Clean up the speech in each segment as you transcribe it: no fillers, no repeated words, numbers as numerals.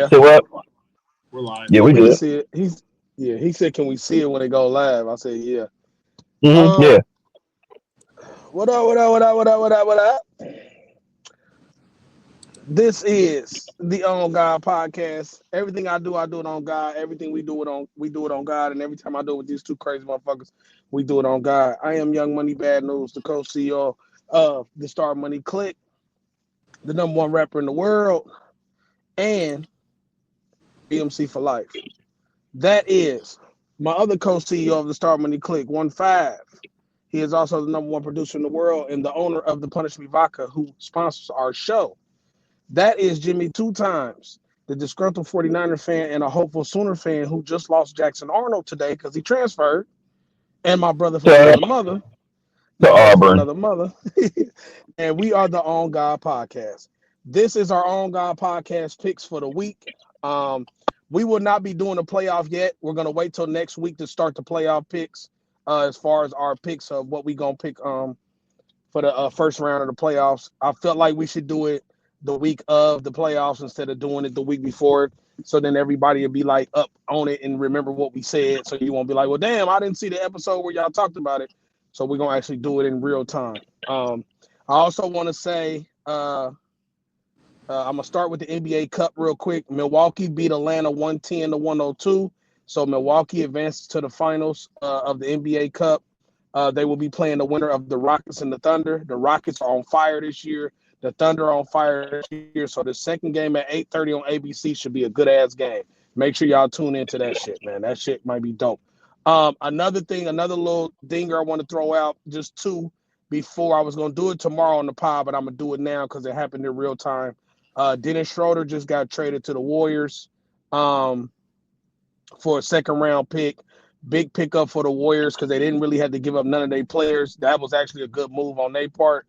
Yeah. So what? We're live. Yeah, Yeah, we we can good. see it. He said, can we see it when it go live? I said, yeah. Yeah. Um, what up, what up, what up, what up, what up, what up? This is the On God podcast. Everything I do it on God. Everything we do it on God. And every time I do it with these two crazy motherfuckers, we do it on God. I am Young Money Bad News, the co-CEO of the Star Money Click, the number one rapper in the world, and BMC for life. That is my other co-CEO of the Star Money Click, 1-5. He is also the number one producer in the world and the owner of the Punish Me Vodka, who sponsors our show. That is Jimmy two times, the disgruntled 49er fan and a hopeful Sooner fan who just lost Jackson Arnold today because he transferred, and my brother from To, another mother, to my brother from Auburn. another mother. And we are the On God podcast. This is our On God podcast picks for the week. Um, we will not be doing a playoff yet. We're going to wait till next week to start the playoff picks as far as our picks of what we going to pick for the first round of the playoffs. I felt like we should do it the week of the playoffs instead of doing it the week before. So then everybody will be like up on it and remember what we said. So you won't be like, well, damn, I didn't see the episode where y'all talked about it. So we're gonna actually do it in real time. I also want to say I'm gonna start with the NBA Cup real quick. Milwaukee beat Atlanta 110-102. So Milwaukee advances to the finals of the NBA Cup. They will be playing the winner of the Rockets and the Thunder. The Rockets are on fire this year. The Thunder are on fire this year. So the second game at 8:30 on ABC should be a good ass game. Make sure y'all tune into that shit, man. That shit might be dope. Another thing, another little dinger I want to throw out, just two before I was gonna do it tomorrow on the pod, but I'm gonna do it now because it happened in real time. Dennis Schroeder just got traded to the Warriors for a second round pick. Big pickup for the Warriors because they didn't really have to give up none of their players. That was actually a good move on their part.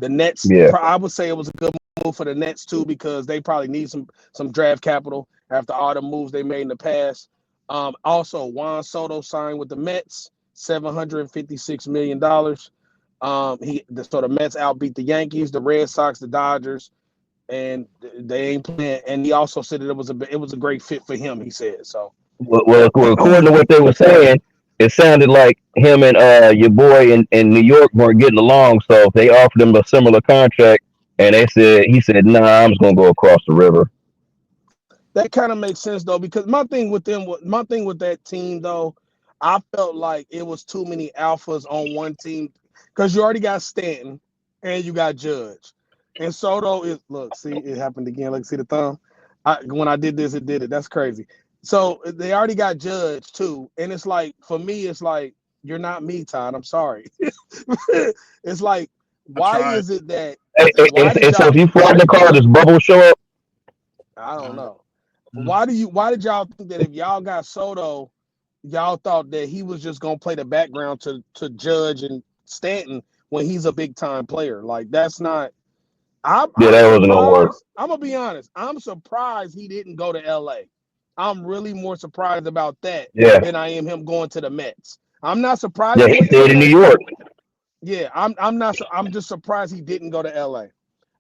The Nets, Yeah. I would say it was a good move for the Nets too because they probably need some draft capital after all the moves they made in the past. Also, Juan Soto signed with the Mets, $756 million. So the Mets outbeat the Yankees, the Red Sox, the Dodgers, and they ain't playing. And he also said that it was a great fit for him. He said so. Well, according to what they were saying, it sounded like him and your boy in New York weren't getting along. So they offered him a similar contract, and he said, "Nah, I'm just gonna go across the river." That kind of makes sense though, because my thing with that team though, I felt like it was too many alphas on one team because you already got Stanton and you got Judge, and Soto is look. See, it happened again. Look, see the thumb. When I did this, it did it. That's crazy. So they already got Judge too, and it's like for me, it's like you're not me, Todd. I'm sorry. It's like I why tried. is it that And, why did and so y'all? if you fly the car, does Bubble show up? I don't Uh, know. mm. Why did y'all think that if y'all got Soto, y'all thought that he was just gonna play the background to Judge and Stanton when he's a big time player? Like that's not Yeah, I'm that wasn't gonna work. surprised. I'm gonna be honest. I'm surprised he didn't go to LA. I'm really more surprised about that Yeah, than I am him going to the Mets. I'm not surprised yeah, he he went to the stayed in New Mets. York. Yeah, I'm not I'm just surprised he didn't go to LA.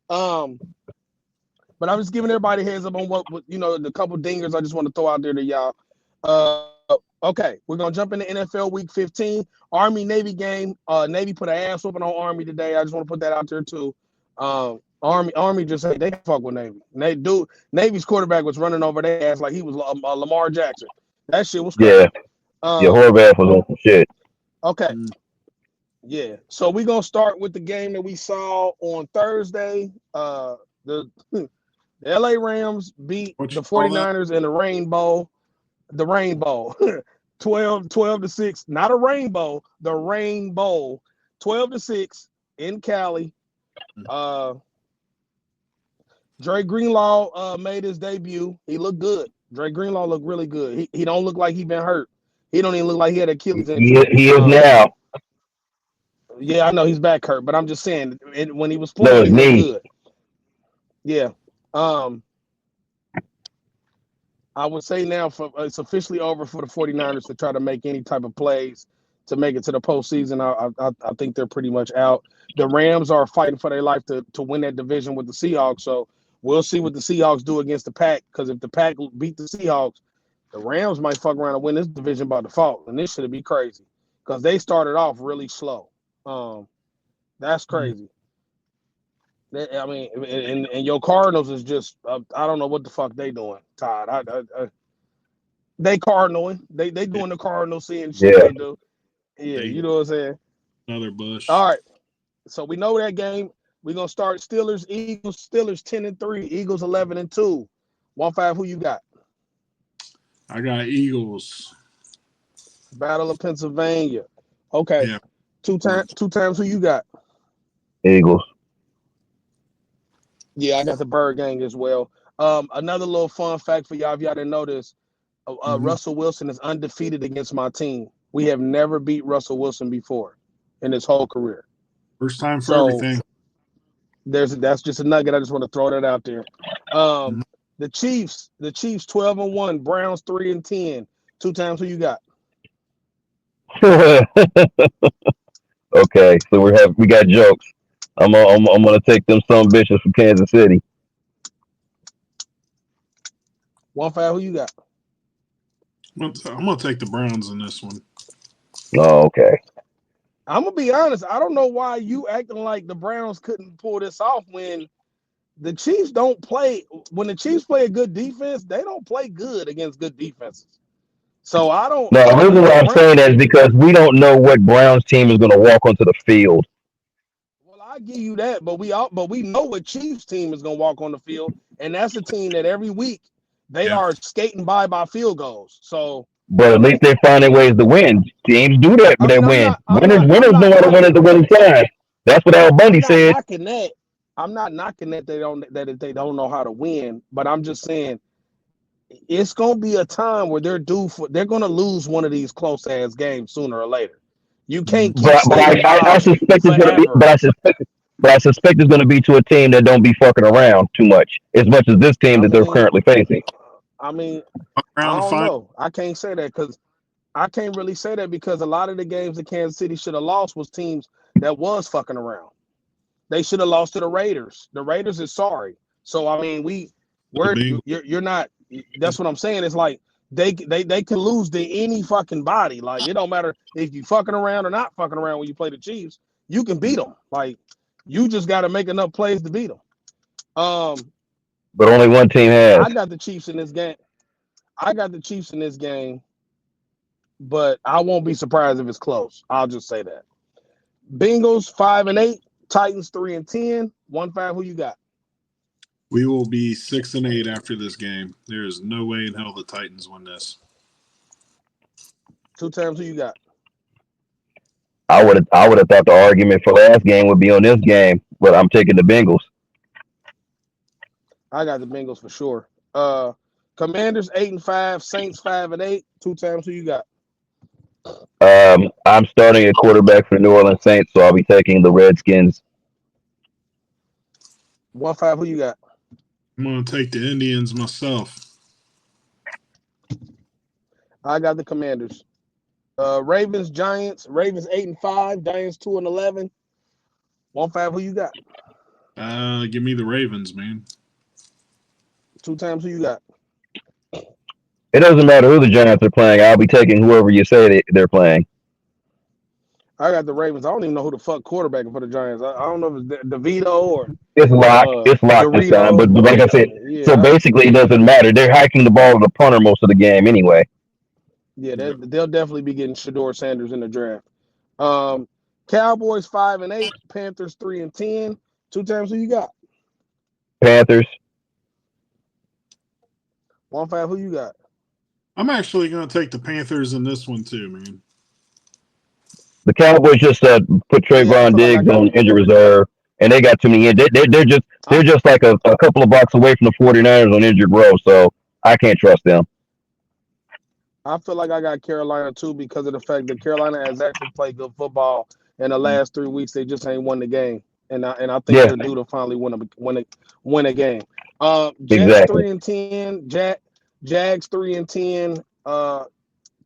Um But I'm just giving everybody a heads up on what the couple dingers I just want to throw out there to y'all. Okay, we're gonna jump into NFL Week 15 Army Navy game. Navy put an ass whooping on Army today. I just want to put that out there too. Army just say they fuck with Navy. Navy's quarterback was running over their ass like he was Lamar Jackson. That shit was Yeah, crazy. yeah, Um, Horvath was on some shit. okay, Mm. yeah. So we're gonna start with the game that we saw on Thursday. The The LA Rams beat What the you call that? 49ers in the Rainbow, 12-6, not a rainbow, the Rainbow, 12-6 in Cali. Uh, Dre Greenlaw made his debut. He looked good. Dre Greenlaw looked really good. He don't look like he been hurt. He don't even look like he had Achilles He, injury. he is now. Yeah, I know he's back hurt, but I'm just saying when he was No, playing, it's he looked me. good. Yeah. Um, I would say now it's officially over for the 49ers to try to make any type of plays to make it to the postseason. I think they're pretty much out. The Rams are fighting for their life to win that division with the Seahawks. So We'll see what the Seahawks do against the Pack, because if the Pack beat the Seahawks, the Rams might fuck around and win this division by default, and this should be crazy because they started off really slow. That's crazy. I mean, and your Cardinals is just I don't know what the fuck they doing, Todd. They Cardinaling. They doing the Cardinal seeing shit they do. Yeah, you know what I'm saying? Another Bush. All right. So we know that game. We're gonna start Steelers, Eagles, Steelers 10-3, Eagles 11-2. 1-5, who you got? I got Eagles. Battle of Pennsylvania. Okay. Yeah. Two times who you got? Eagles. Yeah, I got the Bird Gang as well. Another little fun fact for y'all, if y'all didn't know this, Russell Wilson is undefeated against my team. We have never beat Russell Wilson before in his whole career. First time for everything. That's just a nugget. I just want to throw that out there. The Chiefs 12-1, Browns 3-10. 2 times who you got? Okay, so we got jokes. I'm gonna take them some bitches from Kansas City. 1-5, who you got? I'm gonna take the Browns in this one. Oh, okay. I'm gonna be honest. I don't know why you acting like the Browns couldn't pull this off when the Chiefs don't play. When the Chiefs play a good defense, they don't play good against good defenses. So I don't. No, the reason why I'm saying that is because we don't know what Browns team is gonna walk onto the field. Well, I give you that, but we know what Chiefs team is gonna walk on the field, and that's a team that every week they are skating by field goals. So. But at least they're finding ways to win. Teams do that, but they win. Winners know how to win at the winning side. That's what Al Bundy said. I'm not knocking that they don't know how to win, but I'm just saying it's gonna be a time where they're gonna lose one of these close ass games sooner or later. You can't keep I suspect it's gonna be. But I suspect it's gonna be to a team that don't be fucking around too much, as as this team that they're currently facing. I mean, I don't know. I can't say that because I can't really say that because a lot of the games that Kansas City should have lost was teams that was fucking around. They should have lost to the Raiders. The Raiders is sorry. So I mean, you're not. That's what I'm saying. It's like they can lose to any fucking body. Like it don't matter if you fucking around or not fucking around when you play the Chiefs. You can beat them. Like you just got to make enough plays to beat them. But only one team has. I got the Chiefs in this game. But I won't be surprised if it's close. I'll just say that. Bengals 5-8, Titans 3-10. 1-5, who you got? We will be 6-8 after this game. There is no way in hell the Titans win this. 2 times, who you got? I would have thought the argument for last game would be on this game, but I'm taking the Bengals. I got the Bengals for sure. Commanders 8-5, Saints 5-8. 2 times, who you got? I'm starting a quarterback for the New Orleans Saints, so I'll be taking the Redskins. 1-5, who you got? I'm going to take the Indians myself. I got the Commanders. Ravens, Giants. Ravens 8-5, Giants 2-11. 1-5, who you got? Give me the Ravens, man. 2 times, who you got? It doesn't matter who the Giants are playing. I'll be taking whoever you say they're playing. I got the Ravens. I don't even know who the fuck quarterback for the Giants. I don't know if it's DeVito or it's locked. It's locked this time. But like I said, so basically it doesn't matter. They're hiking the ball to the punter most of the game anyway. Yeah, they'll definitely be getting Shedeur Sanders in the draft. Cowboys 5-8, Panthers 3-10. 2 times, who you got? Panthers. 1-5, who you got? I'm actually going to take the Panthers in this one too, man. The Cowboys just put Trayvon Diggs on injured reserve, and they got too many. They're just like a couple of blocks away from the 49ers on injured row, so I can't trust them. I feel like I got Carolina too because of the fact that Carolina has actually played good football in the last 3 weeks. They just ain't won the game, and I think they're due to finally win a game. Jets 3-10, Jags 3-10.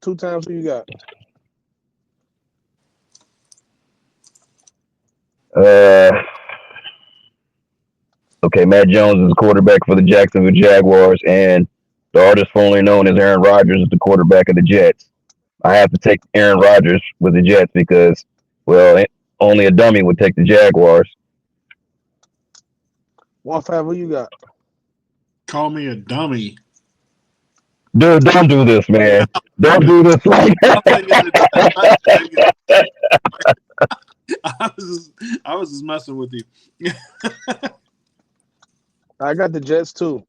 2 times, who you got? Okay, Matt Jones is the quarterback for the Jacksonville Jaguars, and the artist formerly known as Aaron Rodgers is the quarterback of the Jets. I have to take Aaron Rodgers with the Jets because, well, only a dummy would take the Jaguars. 1-5, who you got? Call me a dummy. Dude, don't do this, man. Don't do this. I'm thinking I was just messing with you. I got the Jets too.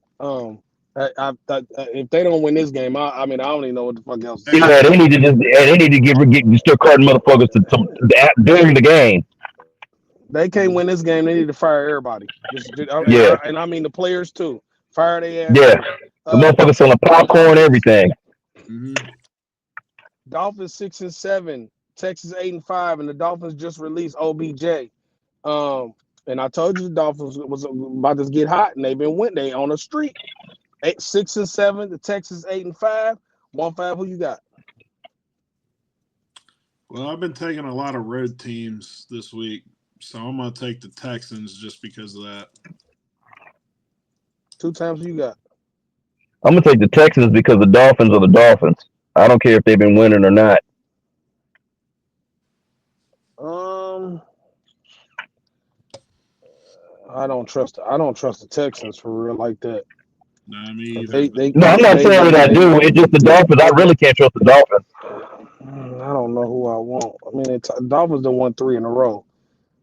If they don't win this game, I mean, I don't even know what the fuck else to say. Yeah, they need to get start carting motherfuckers during the game. They can't win this game. They need to fire everybody. Yeah, And I mean the players too. Fire their ass yeah. too. The motherfuckers selling popcorn, everything. Mm-hmm. Dolphins 6-7, Texas 8-5, and the Dolphins just released OBJ. And I told you the Dolphins was about to get hot, and they've been winning. They on a streak. 6-7, the Texas 8-5. 1-5, who you got? Well, I've been taking a lot of road teams this week, so I'm gonna take the Texans just because of that. 2 times who you got? I'm gonna take the Texans because the Dolphins are the Dolphins. I don't care if they've been winning or not. I don't trust the Texans for real like that. No, me either. No, I'm not saying that I do. It's just the Dolphins. I really can't trust the Dolphins. I don't know who I want. I mean, the Dolphins done won 3 in a row,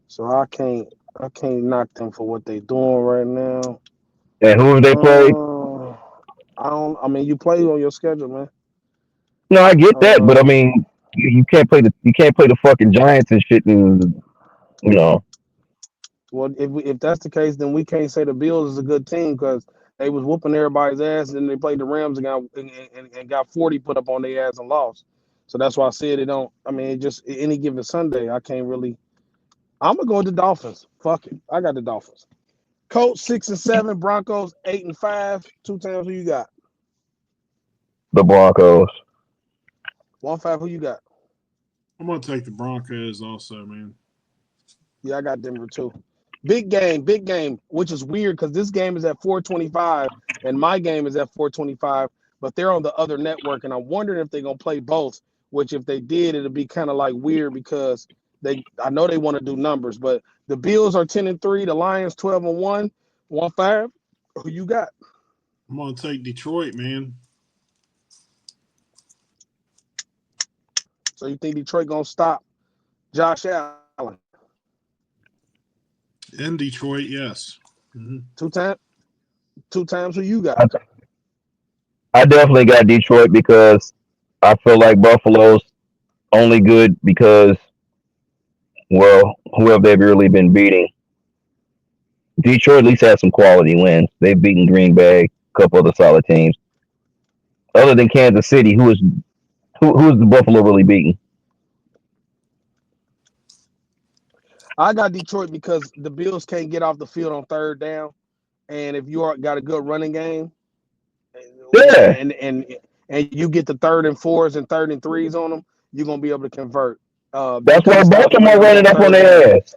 so I can't knock them for what they doing right now. And who have they played? I don't. I mean, you play on your schedule, man. No, I get that, but I mean, you can't play the fucking Giants and shit, and you know. Well, if that's the case, then we can't say the Bills is a good team because they was whooping everybody's ass, and then they played the Rams and got 40 put up on their ass and lost. So that's why I said it don't. I mean, just any given Sunday, I can't really. I'm gonna go with the Dolphins. Fuck it, I got the Dolphins. Colts 6-7, Broncos 8-5. 2 times who you got? The Broncos. 1-5 who you got? I'm gonna take the Broncos also, man. Yeah, I got Denver too. Big game, which is weird because this game is at 4:25 and my game is at 4:25, but they're on the other network, and I'm wondering if they're gonna play both. Which, if they did, it'd be kind of like weird because I know they want to do numbers, but the Bills are 10-3, the Lions 12-1. 1-5. Who you got? I'm gonna take Detroit, man. So you think Detroit gonna stop Josh Allen? In Detroit, yes. Mm-hmm. 2 times who you got? I definitely got Detroit because I feel like Buffalo's only good because, well, who have they really been beating? Detroit at least has some quality wins. They've beaten Green Bay, a couple other solid teams. Other than Kansas City, who is the Buffalo really beating? I got Detroit because the Bills can't get off the field on 3rd down, and if you got a good running game, Yeah, and you get the 3rd and 4s and 3rd and 3s on them, you're gonna be able to convert. that's why Baltimore running up on their ass.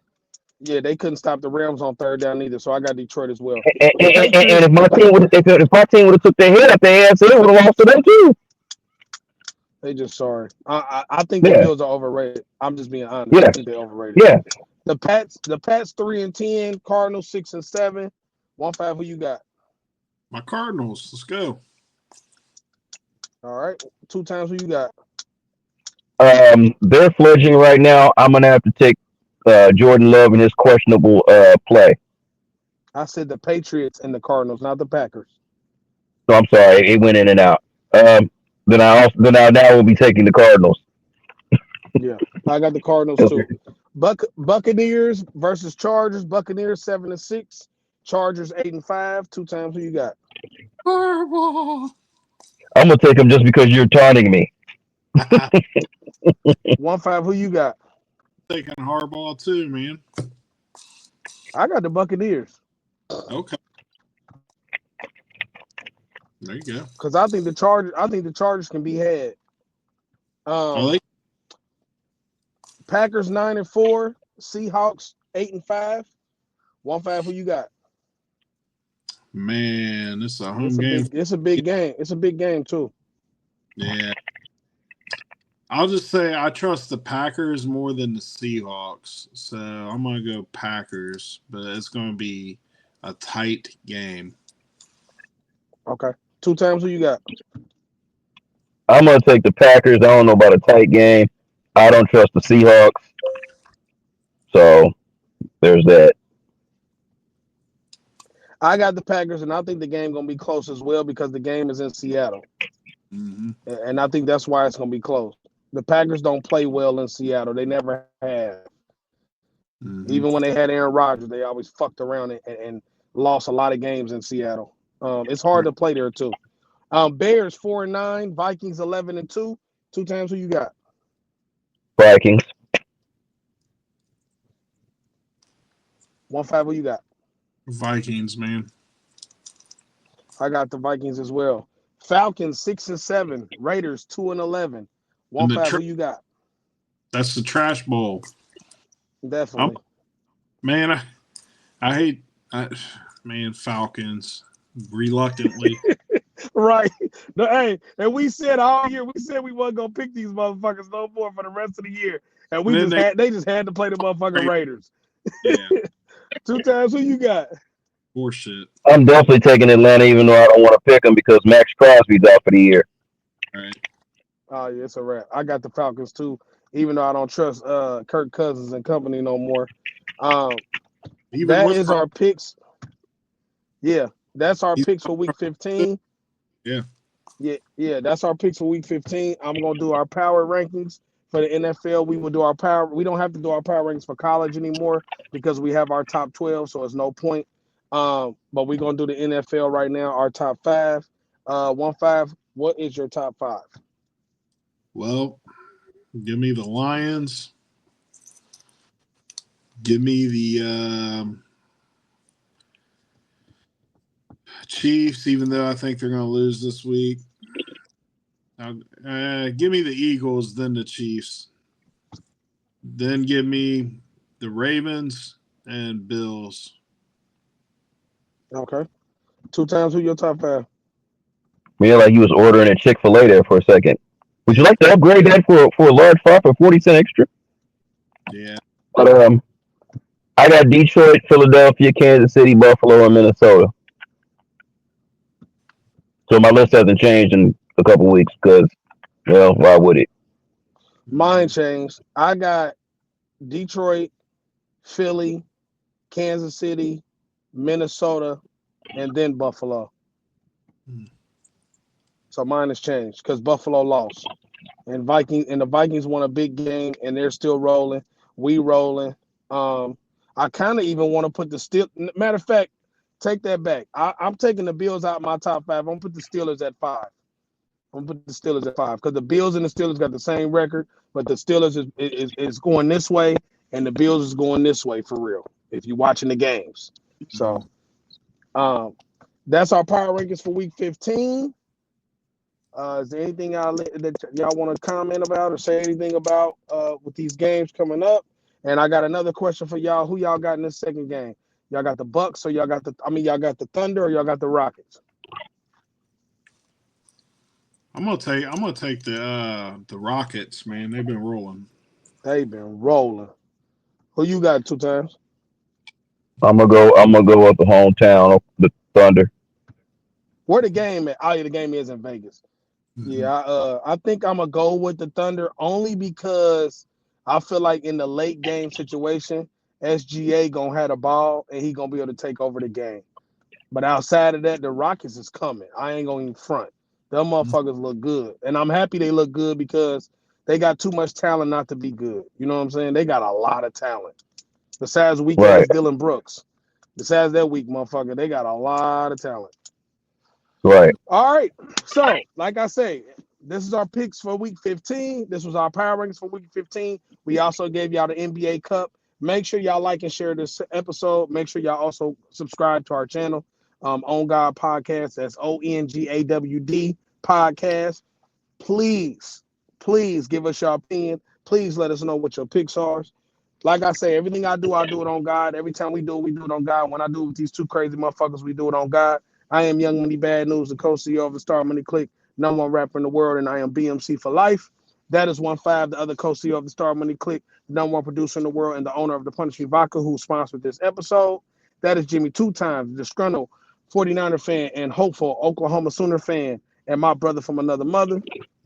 Yeah, they couldn't stop the Rams on 3rd down either, so I got Detroit as well. And if my team would have took their head up their ass, they would have lost to them too. They just sorry. I think the Bills are overrated. I'm just being honest. Yeah. I think they're overrated. Yeah. The Pats 3-10, Cardinals 6-7. 1-5, who you got? My Cardinals. Let's go. All right. 2 times who you got? They're fledgling right now. I'm gonna have to take Jordan Love in his questionable play. I said the Patriots and the Cardinals, not the Packers. So I'm sorry, it went in and out. Then I now will be taking the Cardinals. Yeah, I got the Cardinals too. Buccaneers versus Chargers. Buccaneers 7-6. Chargers 8-5. 2 times who you got? Fireball. I'm gonna take them just because you're taunting me. 1-5, who you got? Taking Harbaugh too, man. I got the Buccaneers. Okay. There you go. Because I think the Chargers can be had. Packers 9-4. Seahawks 8-5. 1-5, who you got? Man, it's a home It's a game. big. It's a big game. It's a big game too. Yeah. I'll just say I trust the Packers more than the Seahawks. So I'm going to go Packers, but it's going to be a tight game. Okay. 2 times who you got? I'm gonna take the Packers. I don't know about a tight game. I don't trust the Seahawks. So there's that. I got the Packers, and I think the game gonna be close as well because the game is in Seattle, Mm-hmm. and I think that's why it's gonna be close. The Packers don't play well in Seattle. They never have. Mm-hmm. Even when they had Aaron Rodgers, they always fucked around and lost a lot of games in Seattle. It's hard to play there too. Bears 4-9, Vikings 11-2. 2 times who you got? Vikings. 1-5 who you got? Vikings, man. I got the Vikings as well. Falcons 6-7, Raiders 2-11. 1-5 who you got? That's the trash bowl. Definitely. Man, I hate Falcons reluctantly. Right. No, hey, and we said all year, we said we wasn't gonna pick these motherfuckers no more for the rest of the year. And they just had to play the motherfucking Raiders. Yeah. 2 times who you got? Horseshit. I'm definitely taking Atlanta, even though I don't want to pick them because Max Crosby's out for the year. All right. Oh yeah, it's a wrap. I got the Falcons too, even though I don't trust Kirk Cousins and company no more. That is our picks. Yeah, that's our picks for week 15. Yeah. Yeah, that's our picks for week 15. I'm gonna do our power rankings for the NFL. We will do our power. We don't have to do our power rankings for college anymore because we have our top 12, so it's no point. But we're gonna do the NFL right now. Our top 5. 1-5. What is your top 5? Well, give me the Lions. Give me the Chiefs, even though I think they're going to lose this week. Give me the Eagles, then the Chiefs. Then give me the Ravens and Bills. Okay. 2 times who your top 5? Man, like you was ordering a Chick-fil-A there for a second. Would you like to upgrade that for a large fry for 40 cents extra? Yeah. But I got Detroit, Philadelphia, Kansas City, Buffalo, and Minnesota. So my list hasn't changed in a couple weeks because, well, why would it? Mine changed. I got Detroit, Philly, Kansas City, Minnesota, and then Buffalo. So mine has changed because Buffalo lost, and the Vikings won a big game, and they're still rolling. We rolling. I kind of even want to put the Steel. Matter of fact, take that back. I'm taking the Bills out of my top 5. I'm gonna put the Steelers at 5. I'm gonna put the Steelers at 5 because the Bills and the Steelers got the same record, but the Steelers is going this way, and the Bills is going this way for real. If you're watching the games, so that's our power rankings for week 15. Is there anything that y'all want to comment about or say anything about with these games coming up? And I got another question for y'all. Who y'all got in this second game? Y'all got the Bucks, or y'all got the Thunder, or y'all got the Rockets? I'm gonna take the Rockets, man. They've been rolling. They've been rolling. Who you got 2 times? I'm gonna go up the hometown, the Thunder. Where the game at? Oh, yeah, the game is in Vegas. Mm-hmm. Yeah, I think I'm gonna go with the Thunder only because I feel like in the late game situation, SGA gonna have the ball and he gonna be able to take over the game. But outside of that, the Rockets is coming. I ain't gonna even front. Them motherfuckers look good, and I'm happy they look good because they got too much talent not to be good. You know what I'm saying? They got a lot of talent. Besides weak ass Dylan Brooks. Besides that weak motherfucker, they got a lot of talent. Right. All right. So, like I say, this is our picks for week 15. This was our power rankings for week 15. We also gave y'all the NBA Cup. Make sure y'all like and share this episode. Make sure y'all also subscribe to our channel, On God Podcast. That's ONGAWD Podcast. Please give us your opinion. Please let us know what your picks are. Like I say, everything I do it on God. Every time we do it on God. When I do it with these two crazy motherfuckers, we do it on God. I am Young Money Bad News, the co-CEO of the Star Money Click, number one rapper in the world, and I am BMC for life. That is 1-5, the other co-CEO of the Star Money Click, number one producer in the world, and the owner of the Punish Me Vodka, who sponsored this episode. That is Jimmy Two Times, the disgruntled 49er fan and hopeful Oklahoma Sooner fan, and my brother from another mother.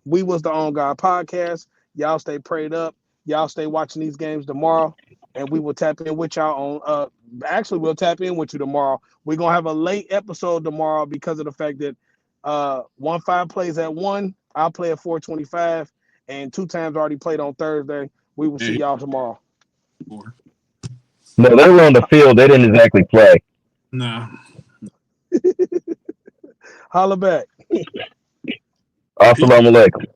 We was the On God Podcast. Y'all stay prayed up. Y'all stay watching these games tomorrow, and we will tap in with y'all on. Actually, we'll tap in with you tomorrow. We're gonna have a late episode tomorrow because of the fact that 1-5 plays at 1. I'll play at 4:25, and Two Times already played on Thursday. We will see y'all tomorrow. No, they were on the field. They didn't exactly play. No. Holla back. Assalamu alaikum.